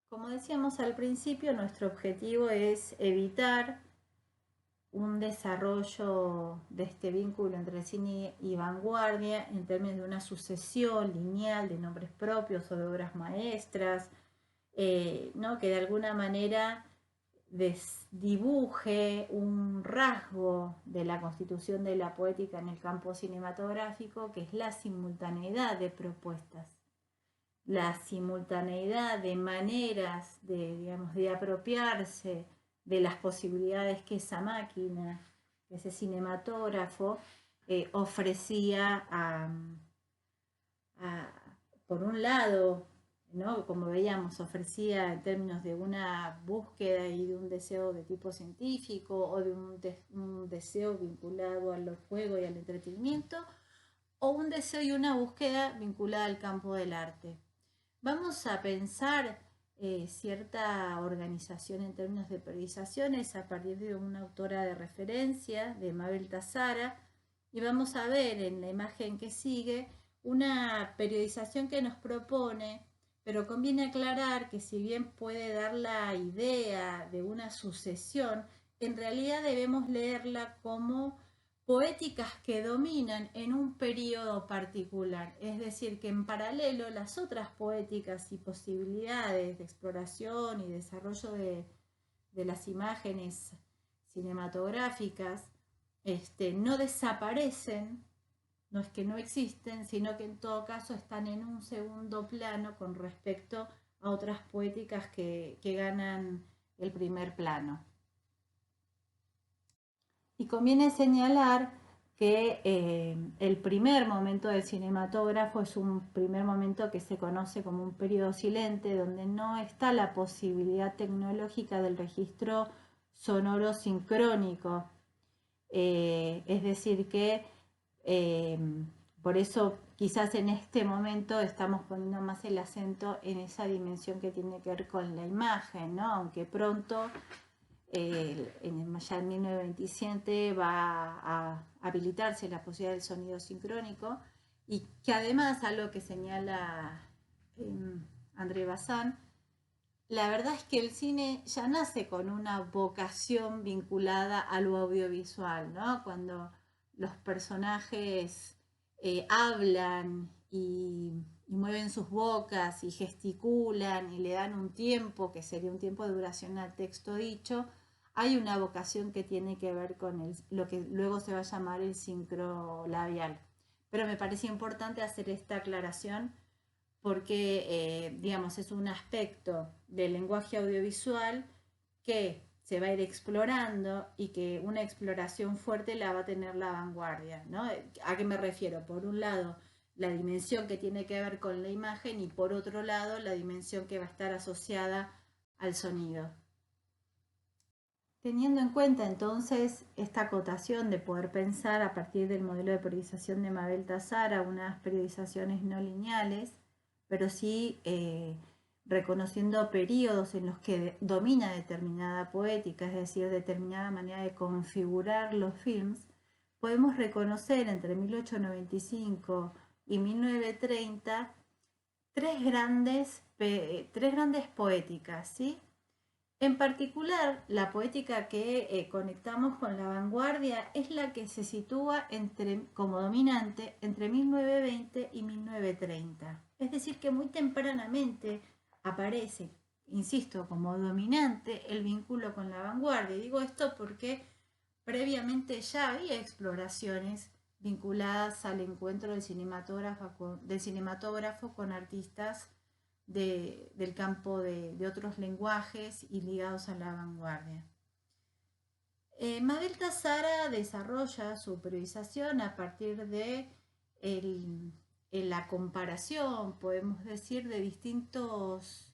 Como decíamos al principio, nuestro objetivo es evitar un desarrollo de este vínculo entre cine y vanguardia en términos de una sucesión lineal de nombres propios o de obras maestras, ¿no? Que de alguna manera dibuje un rasgo de la constitución de la poética en el campo cinematográfico, que es la simultaneidad de propuestas, la simultaneidad de maneras de, digamos, de apropiarse de las posibilidades que esa máquina, ese cinematógrafo, ofrecía a, por un lado, ¿no? Como veíamos, ofrecía en términos de una búsqueda y de un deseo de tipo científico o de un deseo vinculado al juego y al entretenimiento, o un deseo y una búsqueda vinculada al campo del arte. Vamos a pensar cierta organización en términos de periodizaciones a partir de una autora de referencia, de Mabel Tazara, y vamos a ver en la imagen que sigue una periodización que nos propone, pero conviene aclarar que si bien puede dar la idea de una sucesión, en realidad debemos leerla como poéticas que dominan en un periodo particular, es decir, que en paralelo las otras poéticas y posibilidades de exploración y desarrollo de las imágenes cinematográficas no desaparecen, no es que no existen, sino que en todo caso están en un segundo plano con respecto a otras poéticas que ganan el primer plano. Y conviene señalar que el primer momento del cinematógrafo es un primer momento que se conoce como un periodo silente, donde no está la posibilidad tecnológica del registro sonoro sincrónico. Es decir, que eh, por eso quizás en este momento estamos poniendo más el acento en esa dimensión que tiene que ver con la imagen, ¿no? Aunque pronto ya en 1927 va a habilitarse la posibilidad del sonido sincrónico y que además, algo que señala André Bazin, la verdad es que el cine ya nace con una vocación vinculada a lo audiovisual, ¿no? Cuando los personajes hablan y mueven sus bocas y gesticulan y le dan un tiempo, que sería un tiempo de duración al texto dicho, hay una vocación que tiene que ver con lo que luego se va a llamar el sincrolabial. Pero me parece importante hacer esta aclaración porque, digamos, es un aspecto del lenguaje audiovisual que se va a ir explorando y que una exploración fuerte la va a tener la vanguardia, ¿no? ¿A qué me refiero? Por un lado, la dimensión que tiene que ver con la imagen y por otro lado, la dimensión que va a estar asociada al sonido. Teniendo en cuenta entonces esta acotación de poder pensar a partir del modelo de periodización de Mabel Tazara unas periodizaciones no lineales, pero sí reconociendo periodos en los que domina determinada poética, es decir, determinada manera de configurar los films, podemos reconocer entre 1895 y 1930 tres grandes poéticas, ¿sí? En particular, la poética que conectamos con la vanguardia es la que se sitúa como dominante entre 1920 y 1930. Es decir, que muy tempranamente aparece, insisto, como dominante el vínculo con la vanguardia. Y digo esto porque previamente ya había exploraciones vinculadas al encuentro del cinematógrafo con artistas del campo de otros lenguajes y ligados a la vanguardia. Mabel Tazara desarrolla su periodización a partir de la comparación, podemos decir, de distintas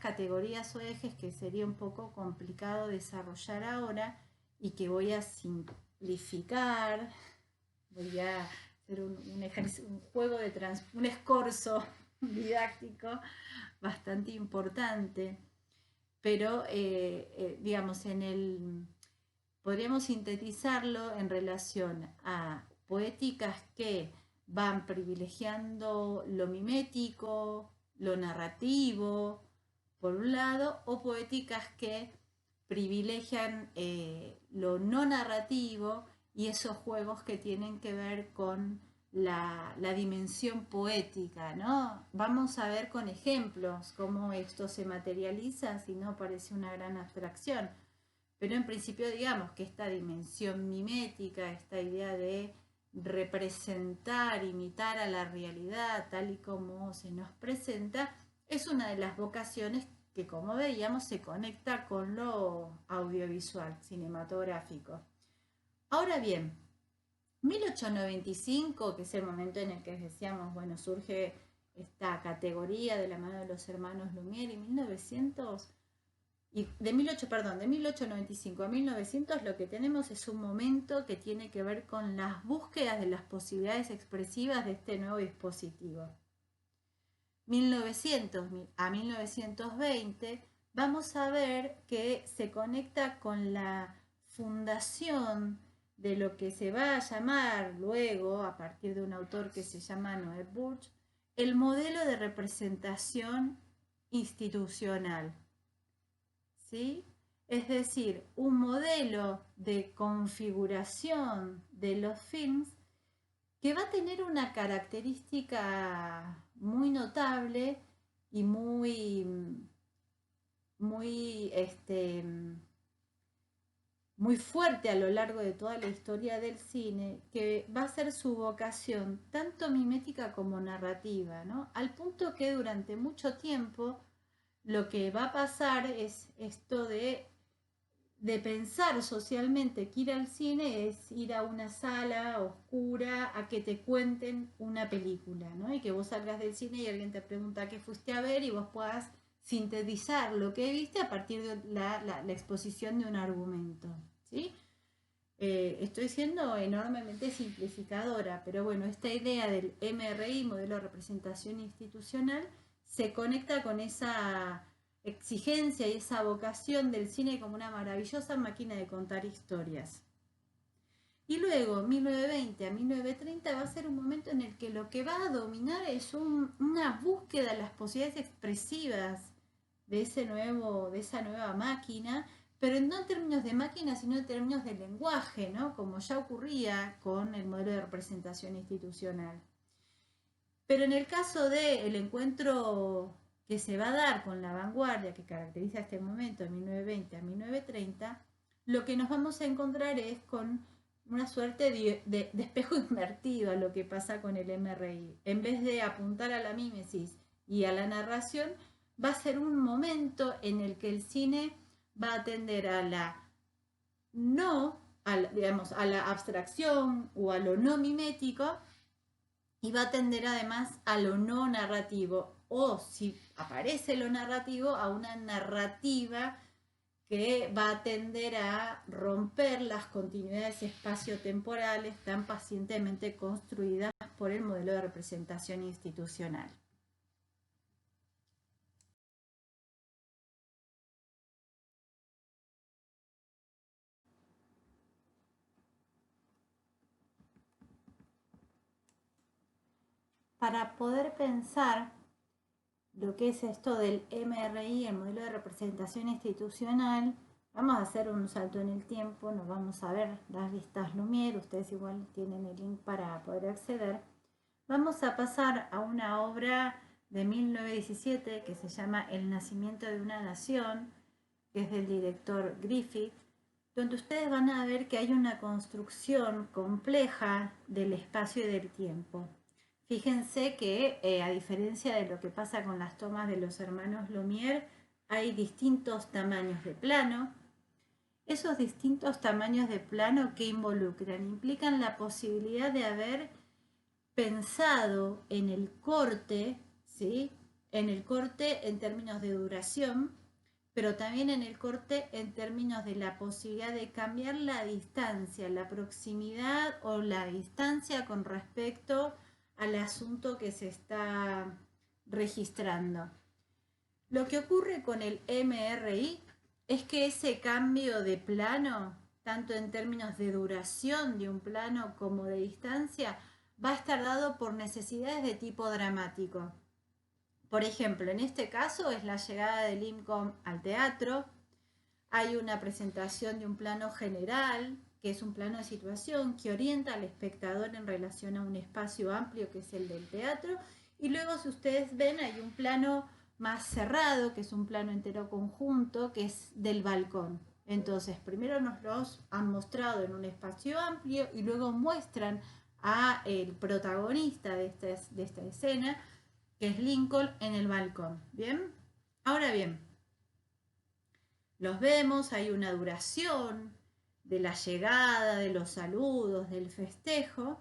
categorías o ejes que sería un poco complicado desarrollar ahora y que voy a simplificar, voy a hacer un juego un escorzo didáctico bastante importante, pero digamos, podríamos sintetizarlo en relación a poéticas que van privilegiando lo mimético, lo narrativo, por un lado, o poéticas que privilegian lo no narrativo y esos juegos que tienen que ver con la dimensión poética, ¿no? Vamos a ver con ejemplos cómo esto se materializa, si no parece una gran abstracción. Pero en principio digamos que esta dimensión mimética, esta idea de representar, imitar a la realidad tal y como se nos presenta, es una de las vocaciones que, como veíamos, se conecta con lo audiovisual, cinematográfico. Ahora bien, 1895, que es el momento en el que decíamos, bueno, surge esta categoría de la mano de los hermanos Lumière, y 1900 y de 1895 a 1900 lo que tenemos es un momento que tiene que ver con las búsquedas de las posibilidades expresivas de este nuevo dispositivo. 1900 a 1920 vamos a ver que se conecta con la fundación de lo que se va a llamar luego, a partir de un autor que se llama Noé Burch, el modelo de representación institucional. ¿Sí? Es decir, un modelo de configuración de los films que va a tener una característica muy notable y muy fuerte a lo largo de toda la historia del cine, que va a ser su vocación tanto mimética como narrativa, ¿no? Al punto que durante mucho tiempo lo que va a pasar es esto de pensar socialmente que ir al cine es ir a una sala oscura a que te cuenten una película, ¿no? Y que vos salgas del cine y alguien te pregunta qué fuiste a ver y vos puedas sintetizar lo que viste a partir de la exposición de un argumento, ¿sí? Estoy siendo enormemente simplificadora, pero bueno, esta idea del MRI, modelo de representación institucional, se conecta con esa exigencia y esa vocación del cine como una maravillosa máquina de contar historias. Y luego, 1920 a 1930 va a ser un momento en el que lo que va a dominar es una búsqueda de las posibilidades expresivas de esa nueva máquina, pero no en términos de máquina, sino en términos de lenguaje, ¿no? Como ya ocurría con el modelo de representación institucional. Pero en el caso del encuentro que se va a dar con la vanguardia que caracteriza este momento de 1920 a 1930, lo que nos vamos a encontrar es con una suerte de espejo invertido a lo que pasa con el MRI. En vez de apuntar a la mímesis y a la narración, va a ser un momento en el que el cine va a atender a la a la abstracción o a lo no mimético, y va a tender además a lo no narrativo, o si aparece lo narrativo, a una narrativa que va a tender a romper las continuidades espaciotemporales tan pacientemente construidas por el modelo de representación institucional. Para poder pensar lo que es esto del MRI, el modelo de representación institucional, vamos a hacer un salto en el tiempo, nos vamos a ver las vistas Lumière, ustedes igual tienen el link para poder acceder. Vamos a pasar a una obra de 1917 que se llama El nacimiento de una nación, que es del director Griffith, donde ustedes van a ver que hay una construcción compleja del espacio y del tiempo. Fíjense que a diferencia de lo que pasa con las tomas de los hermanos Lumière, hay distintos tamaños de plano. Esos distintos tamaños de plano que involucran, implican la posibilidad de haber pensado en el corte, ¿sí? En el corte en términos de duración, pero también en el corte en términos de la posibilidad de cambiar la distancia, la proximidad o la distancia con respecto al asunto que se está registrando. Lo que ocurre con el MRI es que ese cambio de plano, tanto en términos de duración de un plano como de distancia, va a estar dado por necesidades de tipo dramático. Por ejemplo, en este caso es la llegada de Lincoln al teatro. Hay una presentación de un plano general, que es un plano de situación que orienta al espectador en relación a un espacio amplio que es el del teatro. Y luego, si ustedes ven, hay un plano más cerrado, que es un plano entero conjunto, que es del balcón. Entonces, primero nos los han mostrado en un espacio amplio y luego muestran a el protagonista de esta escena, que es Lincoln, en el balcón. ¿Bien? Ahora bien, los vemos, hay una duración de la llegada, de los saludos, del festejo.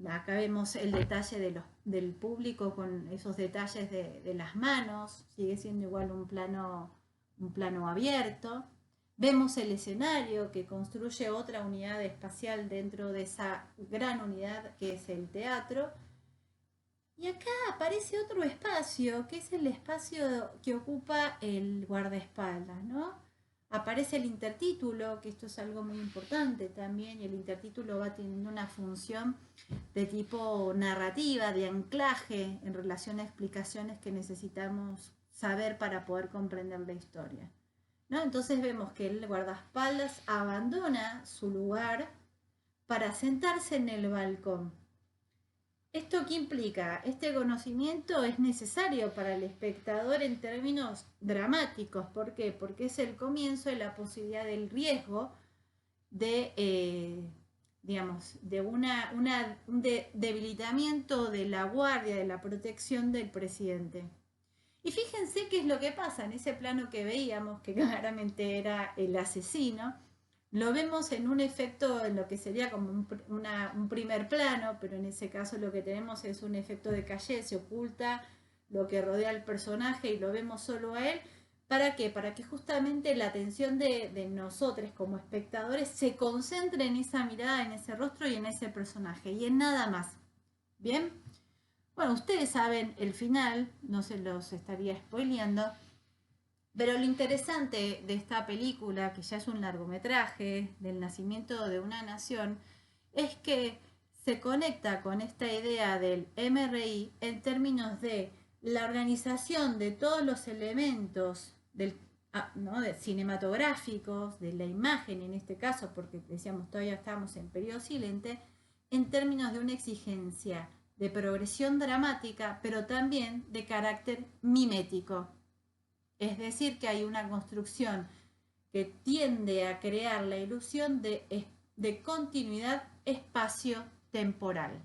Acá vemos el detalle del público con esos detalles de las manos, sigue siendo igual un plano abierto. Vemos el escenario que construye otra unidad espacial dentro de esa gran unidad que es el teatro. Y acá aparece otro espacio, que es el espacio que ocupa el guardaespaldas, ¿no? Aparece el intertítulo, que esto es algo muy importante también, y el intertítulo va teniendo una función de tipo narrativa, de anclaje en relación a explicaciones que necesitamos saber para poder comprender la historia, ¿no? Entonces vemos que el guardaespaldas abandona su lugar para sentarse en el balcón. ¿Esto qué implica? Este conocimiento es necesario para el espectador en términos dramáticos. ¿Por qué? Porque es el comienzo de la posibilidad del riesgo de, digamos, de un debilitamiento de la guardia, de la protección del presidente. Y fíjense qué es lo que pasa en ese plano que veíamos, que claramente era el asesino. Lo vemos en un efecto, en lo que sería como un primer plano, pero en ese caso lo que tenemos es un efecto de calle, se oculta lo que rodea al personaje y lo vemos solo a él. ¿Para qué? Para que justamente la atención de nosotros como espectadores se concentre en esa mirada, en ese rostro y en ese personaje, y en nada más. ¿Bien? Bueno, ustedes saben el final, no se los estaría spoileando, pero lo interesante de esta película, que ya es un largometraje del nacimiento de una nación, es que se conecta con esta idea del MRI en términos de la organización de todos los elementos ¿no? de cinematográficos, de la imagen en este caso, porque decíamos todavía estamos en periodo silente, en términos de una exigencia de progresión dramática, pero también de carácter mimético. Es decir, que hay una construcción que tiende a crear la ilusión de continuidad espacio-temporal.